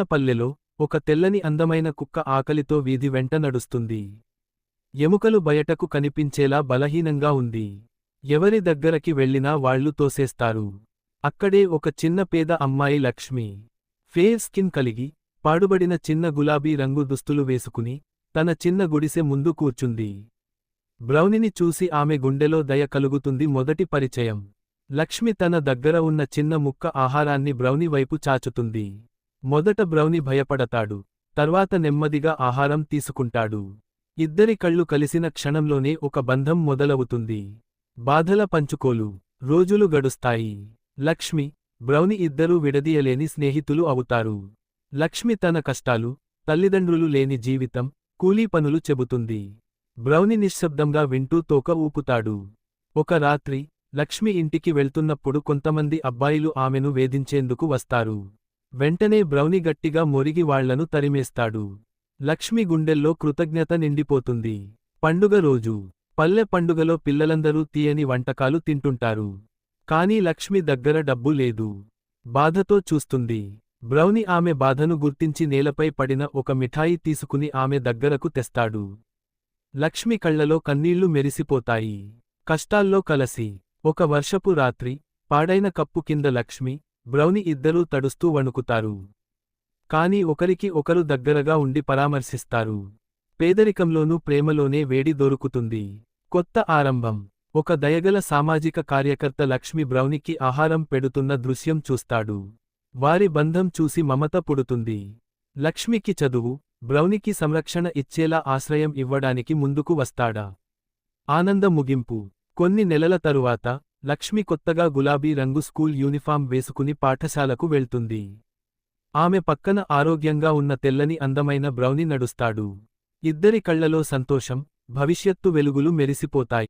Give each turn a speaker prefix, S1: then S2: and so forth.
S1: పల్లెలో ఒక తెల్లని అందమైన కుక్క ఆకలితో వీధి వెంట నడుస్తుంది. ఎముకలు బయటకు కనిపించేలా బలహీనంగా ఉంది. ఎవరి దగ్గరకి వెళ్ళినా వాళ్లు తోసేస్తారు. అక్కడే ఒక చిన్న పేద అమ్మాయి లక్ష్మి. ఫేర్ స్కిన్ కలిగి, పాడుబడిన చిన్న గులాబీ రంగు దుస్తులు వేసుకుని, తన చిన్న గుడిసె ముందు కూర్చుంది. బ్రౌనిని చూసి ఆమె గుండెలో దయ కలుగుతుంది. మొదటి పరిచయం. లక్ష్మి తన దగ్గర ఉన్న చిన్న ముక్క ఆహారాన్ని బ్రౌని వైపు చాచుతుంది. మొదట బ్రౌని భయపడతాడు, తర్వాత నెమ్మదిగా ఆహారం తీసుకుంటాడు. ఇద్దరి కళ్ళు కలిసిన క్షణంలోనే ఒక బంధం మొదలవుతుంది. బాధల పంచుకోలు. రోజులు గడుస్తాయి. లక్ష్మి, బ్రౌని ఇద్దరూ విడదీయలేని స్నేహితులు అవుతారు. లక్ష్మి తన కష్టాలు, తల్లిదండ్రులు లేని జీవితం, కూలీ పనులు చెబుతుంది. బ్రౌని నిశ్శబ్దంగా వింటూ తోక ఊపుతాడు. ఒక రాత్రి, లక్ష్మి ఇంటికి వెళ్తున్నప్పుడు కొంతమంది అబ్బాయిలు ఆమెను వేధించేందుకు వస్తారు. వెంటనే బ్రౌని గట్టిగా మొరిగి వాళ్లను తరిమేస్తాడు. లక్ష్మి గుండెల్లో కృతజ్ఞత నిండిపోతుంది. పండుగ రోజు. పల్లె పండుగలో పిల్లలందరూ తీయని వంటకాలు తింటుంటారు. కానీ లక్ష్మి దగ్గర డబ్బు లేదు. బాధతో చూస్తుంది. బ్రౌని ఆమె బాధను గుర్తించి నేలపై పడిన ఒక మిఠాయి తీసుకుని ఆమె దగ్గరకు తెస్తాడు. లక్ష్మి కళ్లలో కన్నీళ్లు మెరిసిపోతాయి. కష్టాల్లో కలసి. ఒక వర్షపు రాత్రి, పాడైన కప్పు కింద లక్ష్మి, బ్రౌని ఇద్దరూ తడుస్తూ వణుకుతారు. కాని ఒకరికి ఒకరు దగ్గరగా ఉండి పరామర్శిస్తారు. పేదరికంలోనూ ప్రేమలోనే వేడి దొరుకుతుంది. కొత్త ఆరంభం. ఒక దయగల సామాజిక కార్యకర్త లక్ష్మి బ్రౌనికి ఆహారం పెడుతున్న దృశ్యం చూస్తాడు. వారి బంధం చూసి మమత పుడుతుంది. లక్ష్మికి చదువు, బ్రౌనికి సంరక్షణ ఇచ్చేలా ఆశ్రయం ఇవ్వడానికి ముందుకు వస్తాడా? ఆనంద ముగింపు. కొన్ని నెలల తరువాత, లక్ష్మి కొత్తగా గులాబీ రంగు స్కూల్ యూనిఫామ్ వేసుకుని పాఠశాలకు వెళ్తుంది. ఆమె పక్కన ఆరోగ్యంగా ఉన్న తెల్లని అందమైన బ్రౌని నడుస్తాడు. ఇద్దరి కళ్లలో సంతోషం, భవిష్యత్తు వెలుగులు మెరిసిపోతాయి.